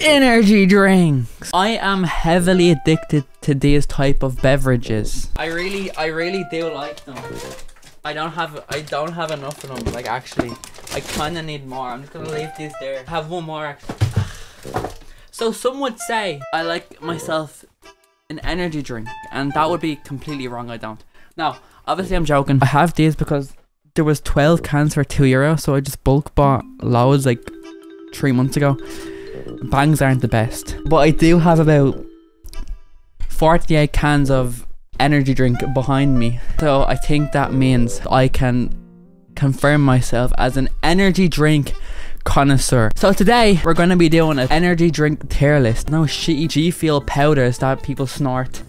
energy drinks. I am heavily addicted to these type of beverages. I really do like them. I don't have enough of them. Like, actually, I kind of need more. I'm just gonna leave these there. I have one more actually. So some would say I like myself an energy drink, and that would be completely wrong. I don't. Now, obviously I'm joking. I have these because there was 12 cans for €2, so I just bulk bought loads like 3 months ago. Bangs aren't the best, but I do have about 48 cans of energy drink behind me, so I think that means I can confirm myself as an energy drink connoisseur. So today we're going to be doing an energy drink tier list. No shitty G Fuel powders that people snort.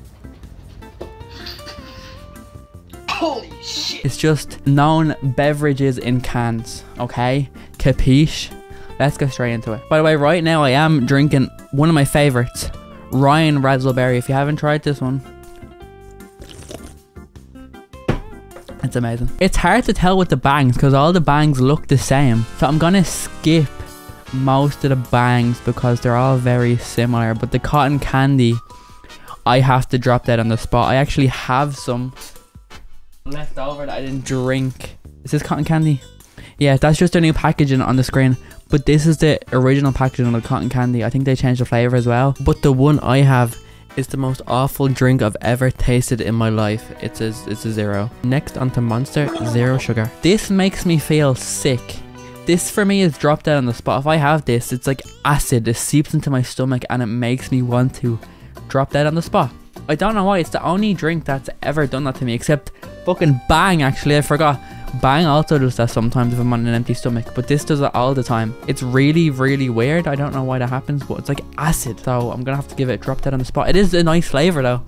Holy shit. It's just known beverages in cans, okay? Capiche? Let's go straight into it. By the way, right now I am drinking one of my favorites, Ryan Razzleberry. If you haven't tried this one, it's amazing. It's hard to tell with the bangs because all the bangs look the same. So I'm gonna skip most of the bangs because they're all very similar. But the cotton candy, I have to drop that on the spot. I actually have some left over that I didn't drink. Is this cotton candy? Yeah, that's just their new packaging on the screen. But this is the original packaging of the cotton candy. I think they changed the flavour as well. But the one I have is the most awful drink I've ever tasted in my life. It's a zero. Next onto Monster Zero Sugar. This makes me feel sick. This for me is dropped out on the spot. If I have this, it's like acid. It seeps into my stomach and it makes me want to drop that on the spot. I don't know why. It's the only drink that's ever done that to me, except fucking Bang. Actually, I forgot. Bang also does that sometimes if I'm on an empty stomach, but this does it all the time. It's really weird. I don't know why that happens, but it's like acid, so I'm gonna have to give it a drop dead on the spot. It is a nice flavor though.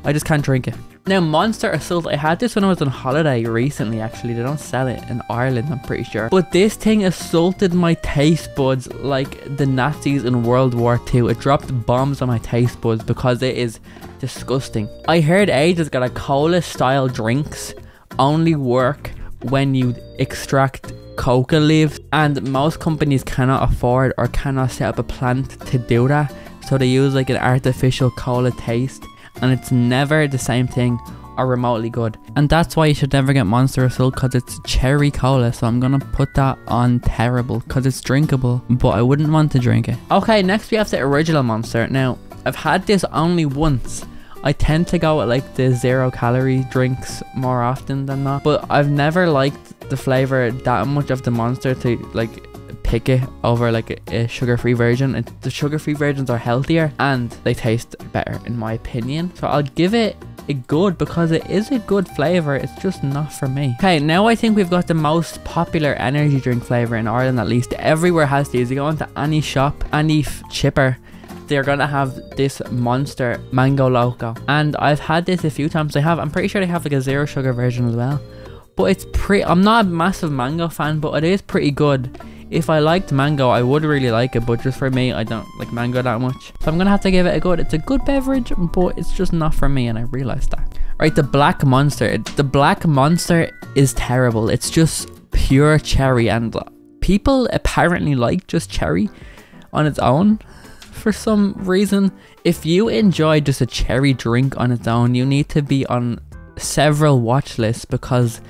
I just can't drink it. Now, Monster Assault, I had this when I was on holiday recently. Actually, they don't sell it in Ireland, I'm pretty sure, but this thing assaulted my taste buds like the Nazis in World War II. It dropped bombs on my taste buds because it is disgusting. I heard ages ago that cola style drinks only work when you extract coca leaves, and most companies cannot afford or cannot set up a plant to do that, so they use like an artificial cola taste, and it's never the same thing or remotely good. And that's why you should never get Monster Assault, because it's cherry cola. So I'm gonna put that on terrible because it's drinkable, but I wouldn't want to drink it. Okay, next we have the original Monster. Now, I've had this only once. I tend to go with like the 0 calorie drinks more often than not, but I've never liked the flavor that much of the Monster to like pick it over like a sugar-free version. The sugar-free versions are healthier and they taste better in my opinion, so I'll give it a good because it is a good flavor. It's just not for me. Okay, now I think we've got the most popular energy drink flavor in Ireland. At least everywhere has these. You go into any shop, any chipper, they're gonna have this Monster Mango Loco, and I've had this a few times. I'm pretty sure they have like a 0 sugar version as well, but it's I'm not a massive mango fan, but it is pretty good. If I liked mango, I would really like it, but just for me, I don't like mango that much, so I'm gonna have to give it a good. It's a good beverage, but it's just not for me, and I realized that. Right, the Black Monster. The Black Monster is terrible. It's just pure cherry, and people apparently like just cherry on its own for some reason. If you enjoy just a cherry drink on its own, you need to be on several watch lists because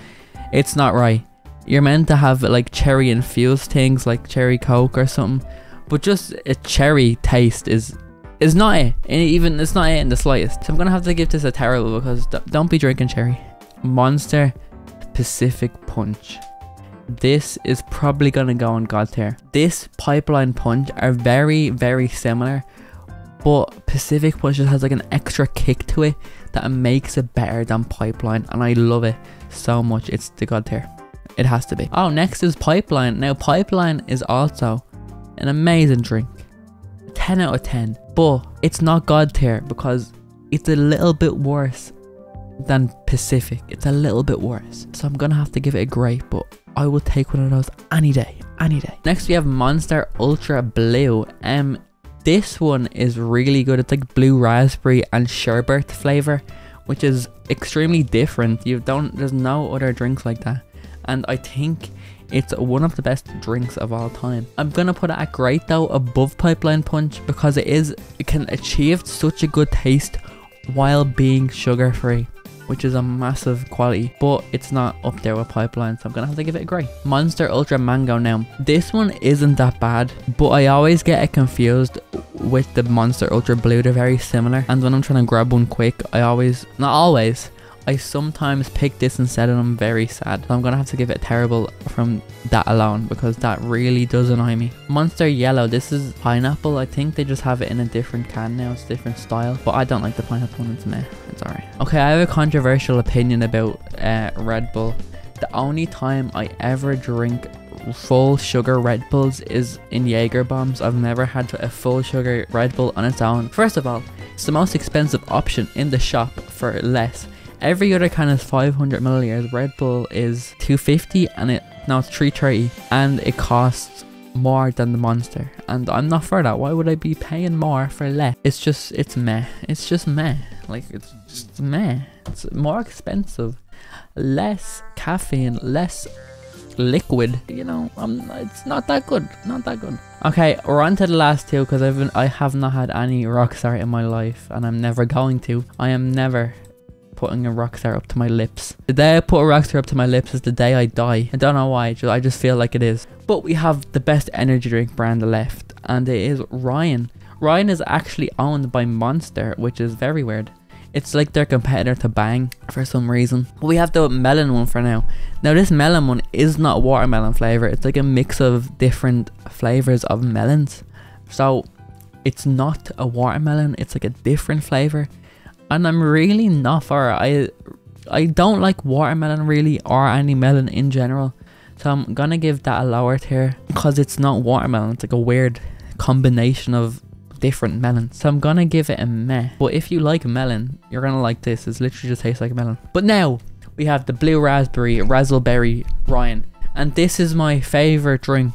it's not right. You're meant to have like cherry infused things like cherry coke or something, but just a cherry taste is not it. It's not it in the slightest. So I'm gonna have to give this a terrible because don't be drinking cherry. Monster Pacific Punch. This is probably gonna go on God tier. This Pipeline Punch are very similar, but Pacific Punch just has like an extra kick to it that makes it better than Pipeline, and I love it so much. It's the God tier. It has to be. Oh, next is Pipeline. Now, Pipeline is also an amazing drink. 10 out of 10. But it's not God tier because it's a little bit worse than Pacific. It's a little bit worse. So I'm gonna have to give it a great, but I will take one of those any day. Next we have Monster Ultra Blue. This one is really good. It's like blue raspberry and sherbet flavor, which is extremely different. There's no other drinks like that. And I think It's one of the best drinks of all time. I'm gonna put it at great though, above Pipeline Punch, because it can achieve such a good taste while being sugar free, which is a massive quality, but it's not up there with Pipeline, so I'm gonna have to give it a great. Monster Ultra Mango now. This one isn't that bad, but I always get it confused with the Monster Ultra Blue. They're very similar, and when I'm trying to grab one quick, I sometimes pick this instead, and I'm very sad. So I'm gonna have to give it terrible from that alone, because that really does annoy me. Monster Yellow, this is pineapple. I think they just have it in a different can now. It's a different style, but I don't like the pineapple one. It's meh. It's alright. Okay, I have a controversial opinion about Red Bull. The only time I ever drink full sugar Red Bulls is in Jaeger bombs. I've never had a full sugar Red Bull on its own. First of all, it's the most expensive option in the shop for less. Every other can is 500 milliliters. Red Bull is 250 and it's 330, and it costs more than the Monster, and I'm not for that. Why would I be paying more for less? It's meh. It's just meh. Like, it's just meh. It's more expensive, less caffeine, less liquid, you know. It's not that good. Okay, we're on to the last two, because I have not had any Rockstar in my life, and I'm never going to. I am never putting a Rockstar up to my lips. The day I put a Rockstar up to my lips is the day I die. I don't know why, I just feel like it is. But we have the best energy drink brand left, and it is Ryan. Ryan is actually owned by Monster, which is very weird. It's like their competitor to Bang for some reason. We have the melon one for now. Now this melon one is not watermelon flavour. It's like a mix of different flavours of melons. So it's not a watermelon, it's like a different flavour. And I'm really not for it. I don't like watermelon really, or any melon in general. So I'm gonna give that a lower tier, because it's not watermelon. It's like a weird combination of different melons. So I'm gonna give it a meh. But if you like melon, you're gonna like this. It literally just tastes like a melon. But now we have the blue raspberry razzleberry Ryan, and this is my favorite drink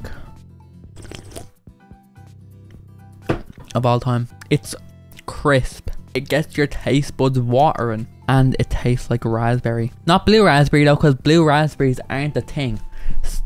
of all time. It's crisp. It gets your taste buds watering, and it tastes like raspberry. Not blue raspberry though, because blue raspberries aren't a thing.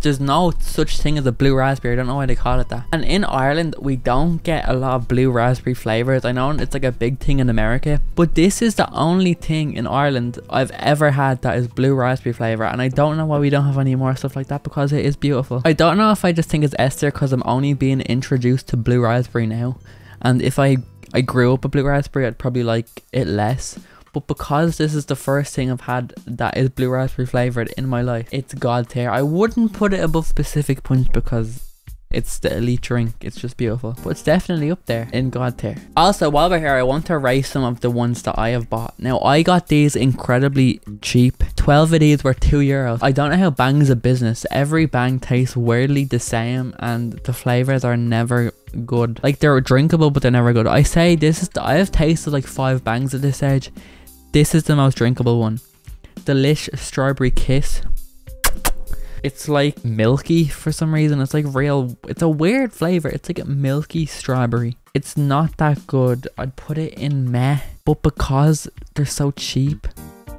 There's no such thing as a blue raspberry. I don't know why they call it that. And in Ireland, we don't get a lot of blue raspberry flavors. I know it's like a big thing in America, but this is the only thing in Ireland I've ever had that is blue raspberry flavor, and I don't know why we don't have any more stuff like that, because it is beautiful. I don't know if I just think it's Esther, because I'm only being introduced to blue raspberry now, and if I grew up with blue raspberry, I'd probably like it less. But because this is the first thing I've had that is blue raspberry flavoured in my life, it's god tier. I wouldn't put it above Pacific Punch because it's the elite drink. It's just beautiful. But it's definitely up there in god tier. Also, while we're here, I want to rate some of the ones that I have bought. Now, I got these incredibly cheap. 12 of these were €2. I don't know how Bang's a business. Every Bang tastes weirdly the same, and the flavours are never good. Like, they're drinkable, but they're never good. I say I have tasted like 5 Bangs at this stage. This is the most drinkable one. Delish Strawberry Kiss. It's like milky for some reason. It's like it's a weird flavour. It's like a milky strawberry. It's not that good. I'd put it in meh. But because they're so cheap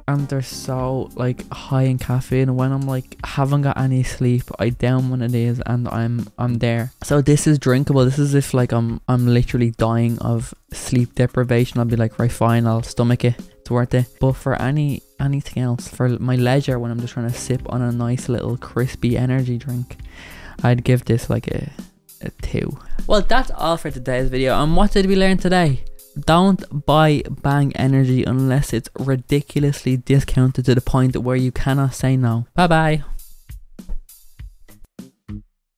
and they're so like high in caffeine, when I'm like haven't got any sleep, I down one of these and I'm there. So this is drinkable. This is if like I'm literally dying of sleep deprivation. I'll be like, right, fine, I'll stomach it. It's worth it. But for anything else, for my leisure, when I'm just trying to sip on a nice little crispy energy drink, I'd give this like a 2. Well, that's all for today's video. And what did we learn today? Don't buy Bang Energy unless it's ridiculously discounted to the point where you cannot say no. Bye bye.